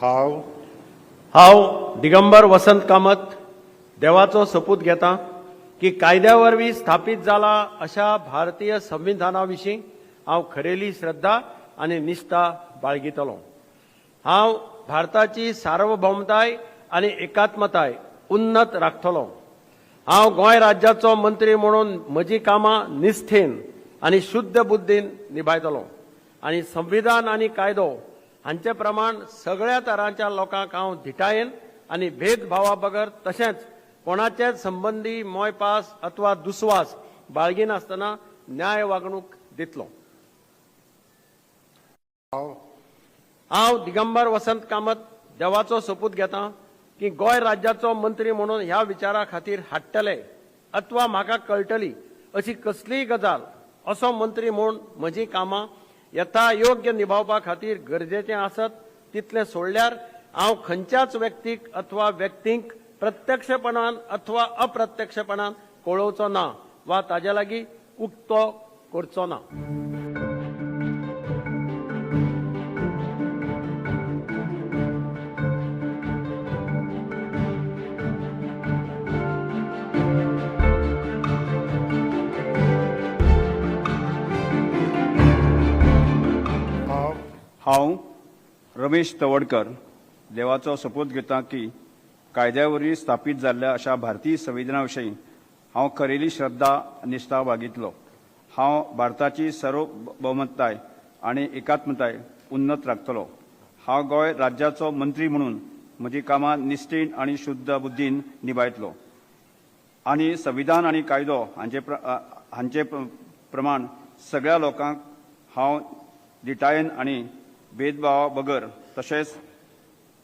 हांव हांव दिगंबर वसंत कामत देवाचो सपूत घेता की कायद्या वरवीं स्थापीत जाला अशा भारतीय संविधाना विशीं हांव खरेली श्रद्धा आनी निश्ठा बाळगितलों। हांव भारताची सार्वभौमताय आनी एकात्मताय उन्नत राखतलों। हांव गोंय राज्याचो मंत्री म्हणून म्हजी कामां निश्ठेन आनी शुद्ध बुद्दीन निभायतलों आनी संविधान आनी कायदो हांचे प्रमाण सगळ्या तरांच्या लोकांक हांव धिटायेन आनी भेदभावा बगर तशेंच कोणाचेच संबंधी मोयपास अथवा दुस्वास बाळगिनासतना न्याय वागणूक दितलों। हांव दिगंबर वसंत कामत देवाचो सपूत घेता की गोंय राज्याचो मंत्री म्हणून ह्या विचारा खातीर हाडटले अथवा म्हाका कळटली अशी कसलीय गजाल असो मंत्री म्हूण म्हजी कामां यथा योग्य निभावपा खातीर गरजेचें आसत तितलें सोडल्यार हांव खंयच्याच व्यक्तीक अथवा व्यक्तींक प्रत्यक्षपणान अथवा अप्रत्यक्षपणान कळोवचो ना वा ताजे लागीं उक्तो करचो ना। हांव रमेश तवडकर देवाचो सपूत घेता की कायद्या वरवीं स्थापीत जाल्ल्या अशा भारतीय संविधाना विशीं हांव खरेली श्रद्धा निश्ठा बाळगितलो। हांव भारताची सार्वभौमताय आनी एकात्मताय उन्नत राखतलों। हांव गोंय राज्याचो मंत्री म्हणून म्हजी कामां निश्ठेन आनी शुद्ध बुद्दीन निभायतलों आनी संविधान आनी कायदो हांचे प्रमाण सगळ्या लोकांक हांव धिटायेन आनी भेदभावा बगर तशेंच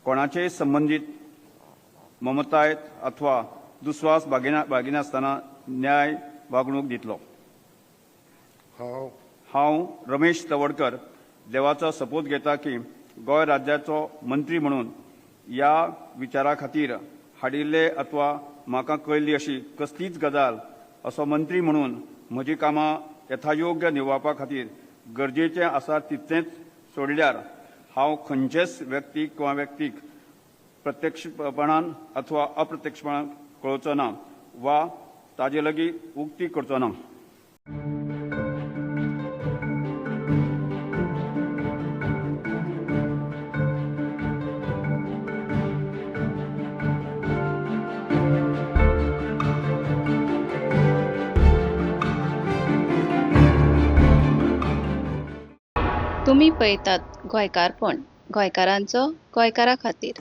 कोणाचेय संबंदीत ममताय अथवा दुस्वास बाळगिनासतना न्याय वागणूक दितलो। हांव रमेश तवडकर देवाचो सपूत घेता की गोंय राज्याचो मंत्री म्हणून ह्या विचारा खातीर हाडिल्ले अथवा म्हाका कळली अशी कसलीच गजाल असो मंत्री म्हणून म्हजी कामां यथायोग्य निभावपा खातीर गरजेचें आसा तितलेंच सोडल्यार हांव खंयचेच व्यक्तीक किंवा व्यक्तीक प्रत्यक्षपणान अथवा अप्रत्यक्षपणान कळोवचो ना वा ताजे लागीं उक्ती करचो ना। तुम्ही पळयतात गोंयकारपण, गोंयकारांचो गोंयकारा खातीर।